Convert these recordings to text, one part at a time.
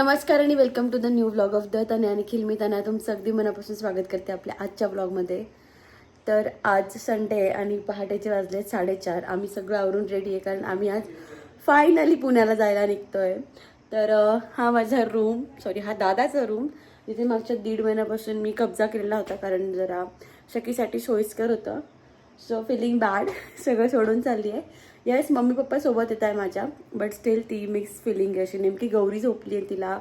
नमस्कार आणि welcome to the new vlog of the Tanaya Nikhil. मी तनया तुमचं अगदी मनापासून स्वागत करते आपल्या आजच्या व्लॉगमध्ये. तर आज संडे आहे आणि पहाटेचे वाजले 4:30. आम्ही सगळं आवरून रेडी आहे कारण आम्ही आज फायनली पुण्याला जायला निघतोय. तर हा माझा रूम, हा दादाचा रूम, जिथे मागच्या 1.5 महिन्यापासून मी कब्जा केलेला होता कारण जरा शकीसाठी सोयीस्कर होतं. So feeling bad. सगळं सोडून चालली आहे. येस, मम्मी पप्पा सोबत येत आहे माझ्या, बट स्टील ती मिक्स फिलिंग अशी. नेमकी गौरी झोपली आहे, तिला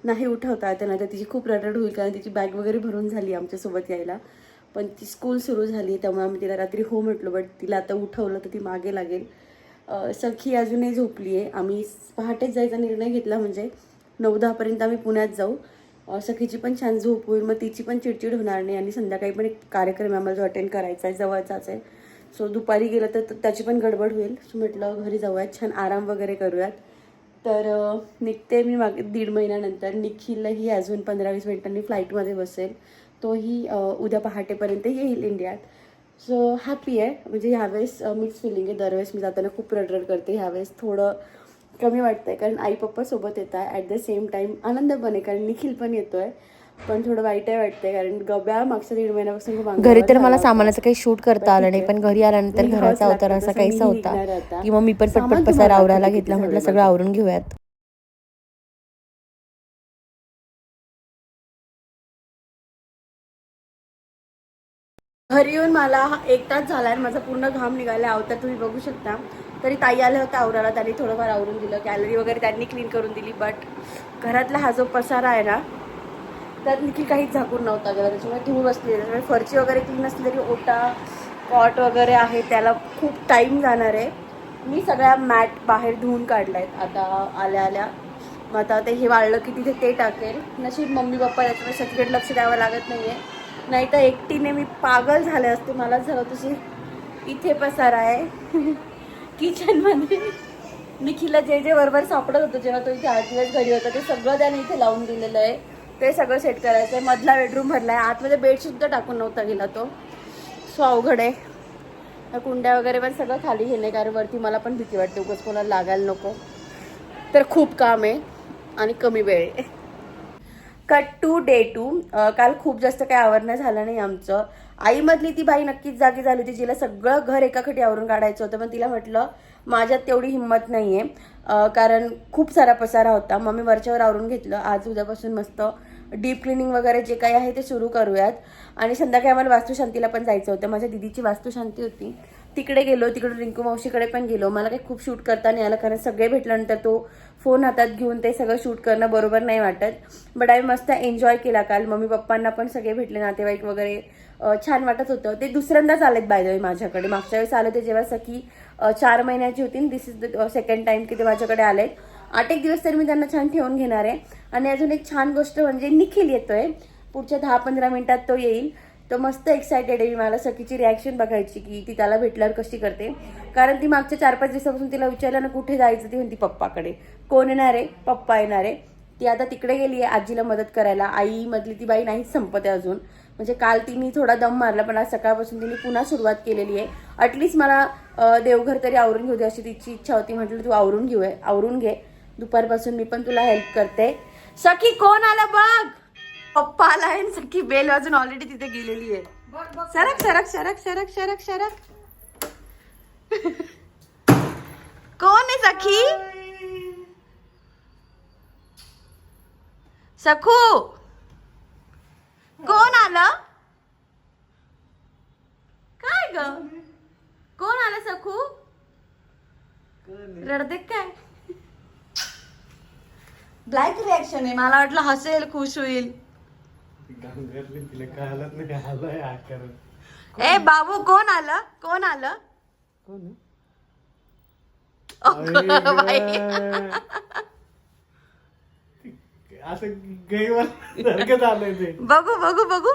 नाही उठवता येतं, नाही तर तिची खूप रडरड होईल कारण तिची बॅग वगैरे भरून झाली आमच्यासोबत यायला. पण ती स्कूल सुरू झाली त्यामुळे आम्ही तिला रात्री हो म्हटलो, बट तिला आता उठवलं तर ती मागे लागेल. सखी अजूनही झोपली आहे. आम्ही पहाटेच जायचा निर्णय घेतला, म्हणजे 9-10 आम्ही पुण्यात जाऊ. सखीची पण छान झोप होईल, मग तिची पण चिडचिड होणार नाही. आणि संध्याकाळी पण एक कार्यक्रम आम्हाला जो अटेंड करायचा आहे, जवळचाच आहे. सो दुपारी गेलं तर त्याची पण गडबड होईल. सो म्हटलं घरी जाऊयात, छान आराम वगैरे करूयात. तर निघते मी मागे 1.5 महिन्यानंतर. निखिलही अजून 15-20 मिनिटांनी फ्लाईटमध्ये बसेल. तोही उद्या पहाटेपर्यंत येईल इंडियात. सो हॅपी आहे. म्हणजे ह्यावेळेस मिक्स फिलिंग आहे. दरवेळेस मी जाताना खूप रडरड करते, ह्यावेळेस थोडं कमी वाटतं आहे कारण आई पप्पा सोबत येत आहे. ॲट द सेम टाईम आनंद पण आहे कारण निखिल पण येतो आहे. पण थोडं वाईटही वाटतंय कारण गब्या मागच्या 1.5 महिन्यापासून घरी तर मला सामानाचं काही शूट करता आलं नाही, पण घरी आल्यानंतर घराचा अवतार असा काहीसा होता की मग मी पण पटपट पसारा आवरायला घेतला. म्हटलं सगळं आवरून घेऊयात. घरी येऊन मला 1 तास झाला आहे. माझा पूर्ण घाम निघाला. अवतार तुम्ही बघू शकता. तरी ताई आल्या होत्या आवराला, त्यांनी थोडंफार आवरून दिलं. गॅलरी वगैरे त्यांनी क्लीन करून दिली. बट घरातला हा जो पसारा आहे ना, त्यात निखिल काहीच झाकून नव्हता गेला. त्याच्यामुळे धूळ बसली. त्याच्यामुळे फरची वगैरे क्लीन असली तरी ओटा कॉट वगैरे आहे त्याला खूप टाईम जाणार आहे. मी सगळ्या मॅट बाहेर धुवून काढल्या आहेत आता आल्या आल्या. मग आता ते हे वाळलं की तिथे ते टाकेल. नशीब मम्मी पप्पा, त्याच्यामुळे सगळीकडे लक्ष द्यावं लागत नाही आहे. नाही तर एकटीने मी पागल झाले असते. मला झालं तशी. इथे पसारा आहे किचनमध्ये. निखिलला जे बरोबर सापडत होतं जेव्हा तो इथे 8 दिवस घरी होता, ते सगळं त्याने इथे लावून दिलेलं आहे. ते सगळं सेट करायचं आहे. मधला बेडरूम भरला आहे. आतमध्ये बेडसुद्धा टाकून नव्हता गेला तो. सो अवघड आहे. कुंड्या वगैरे पण सगळं खाली घेणे कारण वरती मला पण भीती वाटते, उगाच कोणाला लागायला नको. तर खूप काम आहे आणि कमी वेळ आहे. Cut to day 2. काल खूप जास्त काही आवरणं झालं नाही आमचं. आईमधली ती बाई नक्कीच जागी झाली होती, जिला सगळं घर एकाखटी आवरून काढायचं होतं. पण तिला म्हटलं माझ्यात तेवढी हिंमत नाही आहे कारण खूप सारा पसारा होता. मग मी वरच्यावर आवरून घेतलं. आज उद्यापासून मस्त डीप क्लिनिंग वगैरे जे काही आहे ते सुरू करूयात. आणि संध्याकाळी आम्हाला वास्तुशांतीला पण जायचं होतं. माझ्या दिदीची वास्तुशांती होती, तिकडे गेलो. तिकडून रिंकू मावशीकडे पण गेलो. मला काही खूप शूट करता नाही आलं कारण सगळे भेटल्यानंतर तो फोन हातात घेऊन ते सगळं शूट करणं बरोबर नाही वाटत. बट आम्ही मस्त एन्जॉय केला काल. मम्मी पप्पांना पण सगळे भेटले, नातेवाईक वगैरे. छान वाटत होतं. ते दुसऱ्यांदाच आलेत बाय द वे माझ्याकडे. मागच्या वेळेस आले ते जेव्हा सखी 4 महिन्याची होती. दिस इज द सेकंड टाइम की ते माझ्याकडे आलेत. 8 दिवस तरी मी त्यांना छान ठेवून घेणार आहे. आणि अजून एक छान गोष्ट म्हणजे निखिल येतोय पुढच्या 10-15 मिनिटात. तो येईल. तो मस्त एक्सायटेड आहे. मला सखीची रिॲक्शन बघायची की ती त्याला भेटल्यावर कशी करते. कारण ती मागच्या 4-5 दिवसापासून तिला विचारलं ना कुठे जायचं, ती म्हणती पप्पाकडे. कोण येणार आहे? पप्पा येणार आहे. ती आता तिकडे गेली आहे आजीला मदत करायला. आईमधली ती बाई नाहीच संपत आहे अजून. म्हणजे काल तिने थोडा दम मारला, पण आज सकाळपासून तिने पुन्हा सुरुवात केलेली आहे. ॲटलिस्ट मला देवघर तरी आवरून घेऊ दे अशी तिची इच्छा होती. म्हटलं तू आवरून घे. दुपारपासून मी पण तुला हेल्प करते. सखी कोण आलं बघ. पप्पा आला आहे. सखी बेल वाजून ऑलरेडी तिथे गेलेली आहे. सरक सरक सरक सरक सरक सरक. कोण आहे सखी? सखू कोण आलं? काय ग, कोण आलं? सखू रडते काय? ब्लॅक रिॲक्शन आहे. मला वाटलं हसेल, खुश होईल. ए बाबू कोण आलं? कोण आलं? बघू बघू बघू.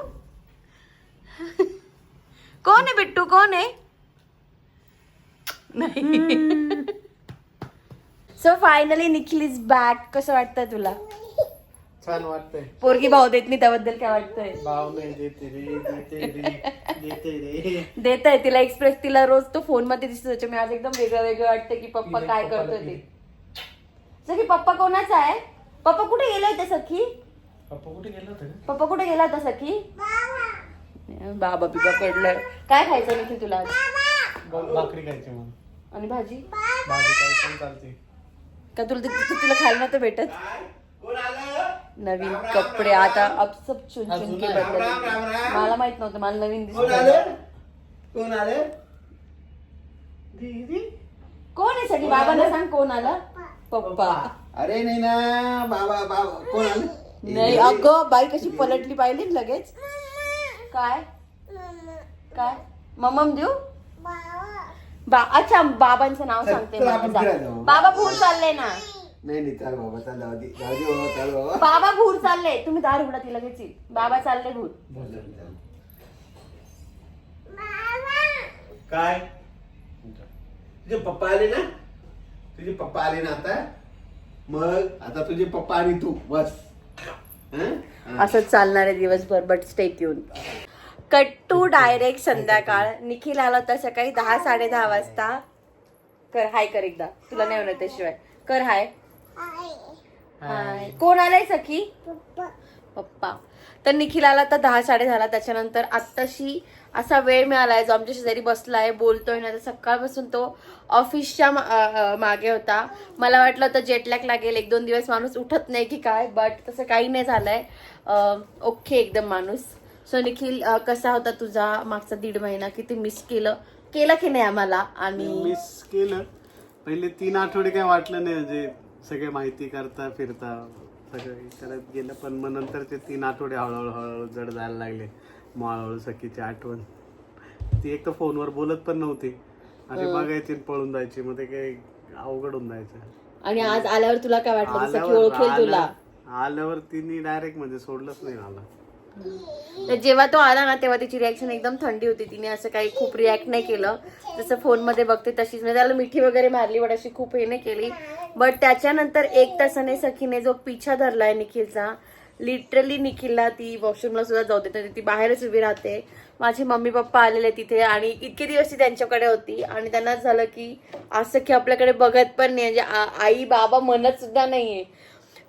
कोण आहे बिट्टू? कोण आहे? नाही. So finally Nikhil is back. कसं वाटतंय तुला? छान वाटतंय. पोरगी भाव देत नाही त्याबद्दल काय वाटतंय? भाव नाही देते रे. देत आहे तिला एक्सप्रेस. तिला रोज तो फोन मध्ये दिसतो त्याच्यामुळे आज एकदम वेगळं वाटतं की पप्पा काय करतोय ते. सगळी पप्पा कोणाचा आहे? पप्पा कुठे गेले होते सखी? पप्पा कुठे गेला होता पप्पा कुठे गेला होता सखी? बाबा बिबा पडलं. काय खायचं निखिल तुला आज? भाकरी खायची मग. आणि भाजी भाजी काय पण चालते. का तुला खायला नव्हतं भेटत? नवीन कपडे आता अपसप चुनचुनके बदलले. मला माहित नव्हतं, मला नवीन दिसत. कोण आले? कोण आहे सगळी? बाबांना सांग कोण आला. पप्पा. अरे नाही ना बाबा बाबा कोण आले? नाही अगं बाई कशी पलटली पाहिली ना लगेच. काय काय मम्मम देऊ? अच्छा बाबांचं नाव सांगते चल, मला. आपण जा. फिरायला जाऊ. बाबा भूर चालले ना. नाही चाल बाबा चाल जाऊ दे बाबा चाल बाबा. बाबा भूर चालले. तुम्ही दार उघडा ती लगेच येईल. बाबा चालले भूर. काय तुझे पप्पा आले ना? तुझे पप्पा आले ना आता? मग आता तुझे पप्पा आणि तू बस. असंच चालणार आहे दिवसभर. But stay tuned. Cut to direct संध्याकाळ. निखिल आला होता सकाळी 10-10:30 वाजता. कर हाय कर एकदा. तुला नाही म्हणत त्याशिवाय. कर हाय. हाय. कोण आलाय सखी? पप्पा. तर निखिल आला तर 10-10:30. त्याच्यानंतर आत्ताशी असा वेळ मिळालाय जो आमच्या शेजारी बसलाय बोलतोय ना. तर सकाळपासून तो ऑफिसच्या मागे होता. मला वाटलं होतं जेटलॅग लागेल, 1-2 दिवस माणूस उठत नाही की काय, बट तसं काही नाही झालंय. ओके एकदम माणूस. सो निखिल कसा होता तुझा मागचा 1.5 महिना? किती मिस केलं की नाही आम्हाला? आणि मिस केलं. पहिले 3 आठवडे काय वाटलं नाही, म्हणजे सगळे माहिती करता फिरता सगळं करत गेलं. पण मग नंतरचे 3 आठवडे हळूहळू जड जायला लागले. मग हळूहळू सखीची आठवण. ती एक तर फोनवर बोलत पण नव्हती, असे बघायची आणि पळून जायची. मग ते काही अवघड होऊन जायचं. आणि आज आल्यावर तुला काय वाटलं? सखी ओळखेल तुला? आल्यावर तिने डायरेक्ट म्हणजे सोडलंच नाही मला. तर जेव्हा तो आला ना तेव्हा तिची रिॲक्शन एकदम थंडी होती. तिने असं काही खूप रिॲक्ट नाही केलं. जसं फोनमध्ये बघते तशीच, म्हणजे त्याला मिठी वगैरे मारली, बट अशी खूप हे नाही केली. बट त्याच्यानंतर 1 तासाने सखीने जो पिछा धरलाय निखिलचा, लिटरली निखिलला ती वॉशरूमला सुद्धा जाऊ देते. ती बाहेरच उभी राहते. माझे मम्मी पप्पा आलेले तिथे आणि इतके दिवस ती त्यांच्याकडे होती आणि त्यांना झालं की असं की आपल्याकडे बघत पण नाही, म्हणजे आई बाबा म्हणत सुद्धा नाहीये.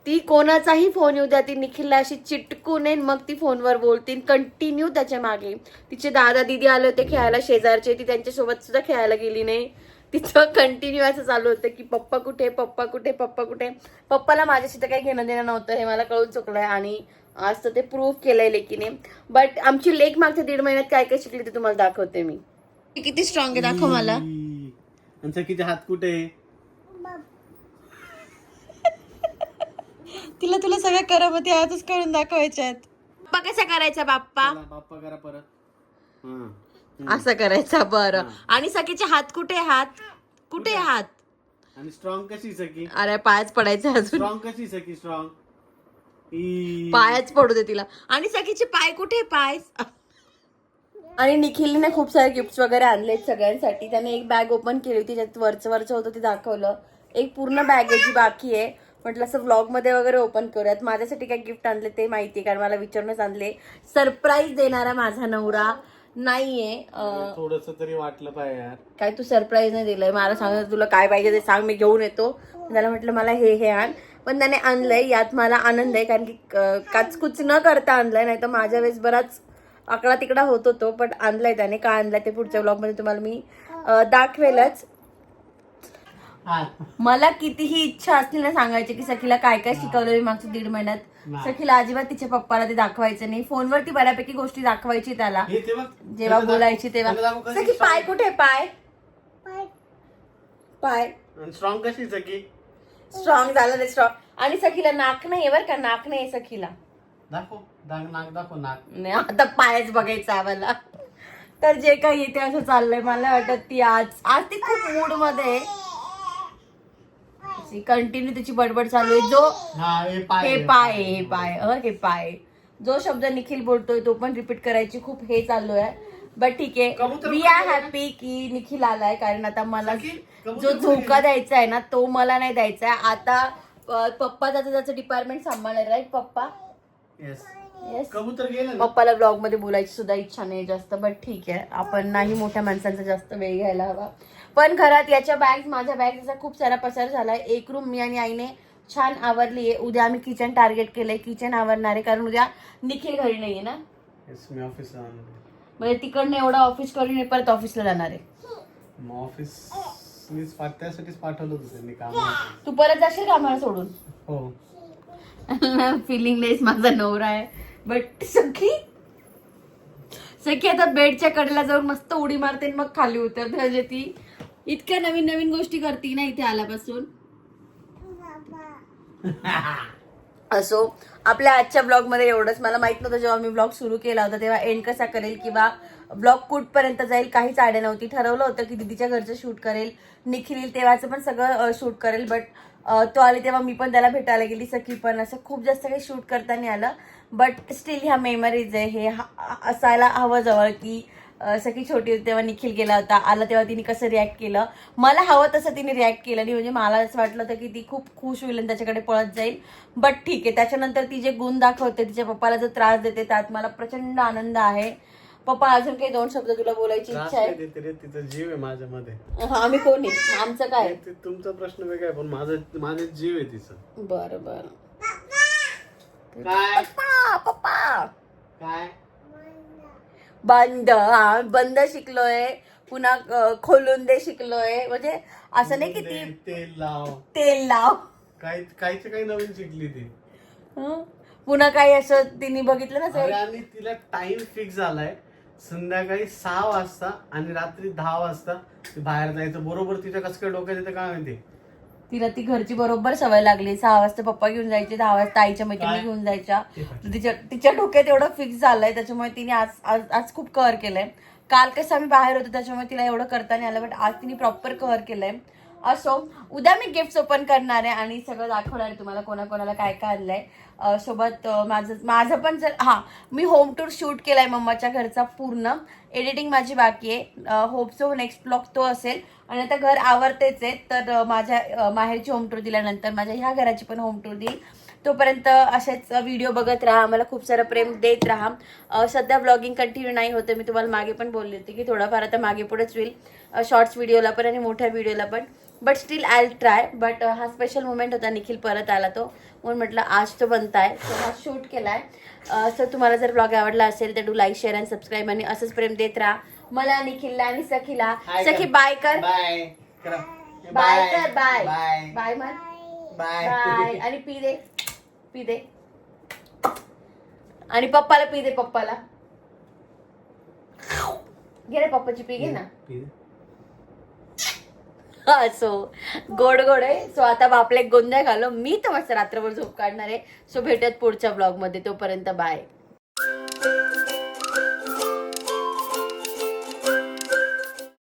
ती कोणाचाही फोन येऊ द्या, ती निखिलला अशी चिटकून येईन, मग ती फोनवर बोलतील कंटिन्यू त्याच्या मागे. तिचे दादा दिदी आले होते खेळायला शेजारचे, ती त्यांच्यासोबत सुद्धा खेळायला गेली नाही. तिचं कंटिन्यू असं चालू होतं की पप्पा कुठे पप्पा कुठे पप्पा कुठे. पप्पाला माझ्याशी तर काही घेणं देणं नव्हतं, हे मला कळून चुकलंय आणि आज तर ते प्रूव्ह केलंय लेकीने. बट आमची लेक मागच्या 1.5 महिन्यात काय काय शिकली ते तुम्हाला दाखवते मी. किती स्ट्रॉंग आहे दाखव मला. आणि सखीचे हात कुठे? तिला तुला सगळ्या करामती आजच करून दाखवायच्या आहेत. बाप्पा कसा करायचा? बाप्पा बाप्पा करा परत. असं करायचा. बरं. आणि सखीचे हात कुठे? हात कुठे? हात. आणि स्ट्रॉंग कशी सखी? अरे पायच पडायचं अजून. स्ट्रॉंग कशी सखी? स्ट्रॉंग पायच पडू दे तिला. आणि सखीचे पाय कुठे? पाय. आणि निखिलने खूप सारे गिफ्ट वगैरे आणलेत सगळ्यांसाठी. त्याने एक बॅग ओपन केली होती, त्यात वरचं होतं ते दाखवलं. एक पूर्ण बॅग आहे जी बाकी आहे. म्हटलं असं व्लॉग मध्ये वगैरे ओपन करूयात. माझ्यासाठी काय गिफ्ट आणले ते माहितीये, कारण मला विचारूनच आणले. सरप्राईज देणारा माझा नवरा नाहीये. थोडस तरी वाटलं पाहिजे यार. काय तू सरप्राईज नाही दिलंय मला? सांग तुला काय पाहिजे ते सांग, मी घेऊन येतो. त्याला म्हटलं मला हे आण, पण त्याने आणलंय. यात मला आनंद आहे, कारण की काचकुच न करता आणलंय, नाही तर माझ्या वेळेस बराच आकडा तिकडा होत होतो. पण आणलंय त्याने. काय आणलंय ते पुढच्या व्लॉग मध्ये तुम्हाला मी दाखवेलच. मला कितीही इच्छा असली ना सांगायची की सखीला काय काय शिकवलं मी मागच्या 1.5 महिन्यात, सखीला अजिबात तिच्या पप्पाला ते दाखवायचं नाही. फोनवरती बऱ्यापैकी गोष्टी दाखवायची त्याला जेव्हा बोलायची तेव्हा. सखी पाय कुठे? पाय पाय स्ट्रॉंग कशी सखी? स्ट्रॉंग झालं ते स्ट्रॉंग. आणि सखीला नाक नाही बरं का, नाक नाही सखीला. दाखव नाक दाखव. नाक नाही, आता पायच बघायचं आम्हाला. तर जे काही येते असं चाललंय. मला वाटत ती आज ती खूप मूड मध्ये कंटिन्यू त्याची बडबड चालू आहे. जो हे पाय जो शब्द निखिल बोलतोय तो पण रिपीट करायची खूप हे चालू आहे. बट ठीक आहे, वी आर हॅपी की निखिल आलाय, कारण आता मला जो झोका द्यायचा आहे ना तो मला नाही द्यायचा आहे. आता पप्पा त्याचं डिपार्टमेंट सांभाळणार. राईट पप्पा? येस. येस. कबूतर गेलं. पप्पाला ब्लॉग मध्ये बोलायची सुद्धा इच्छा नाही जास्त, बट ठीक आहे, आपण नाही मोठ्या माणसांचा जास्त वेळ घ्यायला हवा. पण घरात याच्या बॅग्स, माझ्या बॅग्सचा खूप सारा पसार झालाय. एक रूम मी आणि आईने छान आवरली आहे. उद्या आम्ही किचन टार्गेट केलंय, किचन आवरणार आहे कारण उद्या निखिल घरी नाहीये ना, येस मी ऑफिसला जाणार आहे. म्हणजे तिकडनं एवढं ऑफिस करून परत ऑफिसला जाणार आहे. मग ऑफिस मी त्यासाठीच पाठवलं होतं त्यांनी काम. तू परत जाशील कामाला सोडून? हो. फिलिंग लेस माझा नवरा आहे. बट सखी आता बेडच्या कडेला जाऊन मस्त उडी मारते आणि मग खाली उतरते. म्हणजे ती इतक्या नवीन नवीन गोष्टी करते ना इथे आल्यापासून. असो, आपल्या आजच्या ब्लॉग मध्ये एवढंच. मला माहित नव्हतं जेव्हा मी ब्लॉग सुरू केला होता तेव्हा एंड कसा करेल किंवा ब्लॉग कुठपर्यंत जाईल, काहीच आयडिया नव्हती. ठरवलं होतं की दीदीच्या घरचं शूट करेल, निखिल येईल तेव्हाचं पण सगळं शूट करेल. बट तो आली तेव्हा मी पण त्याला भेटायला गेली, सखी पण. असं खूप जास्त काही शूट करता नाही आलं. बट स्टील ह्या मेमरीज आहे, हे असायला हवं जवळ की सखी छोटी होती तेव्हा निखिल गेला होता, आला तेव्हा तिने कसं रिॲक्ट केलं. मला हवं तसं तिने रिॲक्ट केलं नाही. म्हणजे मला असं वाटलं होतं की ती खूप खुश होईल आणि त्याच्याकडे पळत जाईल. बट ठीक आहे. त्याच्यानंतर ती जे गुण दाखवते, तिच्या पप्पाला जो त्रास देते, त्यात मला प्रचंड आनंद आहे. पप्पा अजून काही 2 शब्द तुला बोलायची इच्छा आहे? तिचा जीव आहे माझ्यामध्ये. आम्ही कोण आहे? आमचं काय? तुमचा प्रश्न वेगळा आहे, पण माझा जीव आहे तिचा. बरं बरं. काय पप्पा काय बंद. हा बंद शिकलोय, पुन्हा खोलून दे शिकलोय. म्हणजे असं नाही की ती तेल लाव काही नवीन शिकली ती. पुन्हा काही असं तिने बघितलं ना सर. आणि तिला टाइम फिक्स झालाय, संध्याकाळी 6 वाजता आणि रात्री 10 वाजता बाहेर जायचं. बरोबर तिच्या कसं काय डोक्यात येतं काय माहिती. तिला ती घरची बरोबर सवय लागली. 6 वाजता पप्पा घेऊन जायचे, 10 वाजता आईच्या मैत्रिणी घेऊन जायच्या. तिच्या डोक्यात एवढं फिक्स झालंय, त्याच्यामुळे तिने आज खूप कव्हर केलंय. काल कसं आम्ही बाहेर होतो त्याच्यामुळे तिला एवढं करता नाही आलं, बट आज तिने प्रॉपर कव्हर केलंय. असो, उद्या मी गिफ्ट ओपन करणार आहे आणि सगळं दाखवणार आहे तुम्हाला कोणाकोणाला काय काय आणलंय. सोबत माझं पण जर मी होम टूर शूट केलाय मम्माच्या घरचा पूर्ण. एडिटिंग माझी बाकी आहे. होप सो नेक्स्ट ब्लॉग तो असेल. आणि आता घर आवरतेच आहे, तर माझ्या माहेरची होम टूर दिल्यानंतर माझ्या ह्या घराची पण होम टूर देईल. तोपर्यंत असेच व्हिडिओ बघत राहा, मला खूप सारं प्रेम देत राहा. सध्या ब्लॉगिंग कंटिन्यू नाही होतं. मी तुम्हाला मागे पण बोलली होती की थोडंफार आता मागे पुढेच होईल, शॉर्ट्स व्हिडिओला पण आणि मोठ्या व्हिडिओला पण. But still I will try. But हा स्पेशल मुमेंट होता, निखिल परत आला तो, म्हणून म्हटलं आज तो बनताय, तो हा शूट केलाय. सो तुम्हाला जर ब्लॉग आवडला असेल तर डू लाईक, शेअर आणि सबस्क्राईब आणि असंच प्रेम देत राहा मला, निखिलला आणि सखीला. सखी बाय कर, बाय बाय कर, बाय बाय म्हण, बाय बाय. आणि पी दे आणि पप्पाला पी दे. पप्पाला घे रे, पप्पाची पी घे ना. सो गोड आहे. सो आता बापले गोंध्या घालो, मी तर मस्त रात्रभर झोप काढणार आहे. सो भेटत पुढच्या ब्लॉग मध्ये, तोपर्यंत बाय.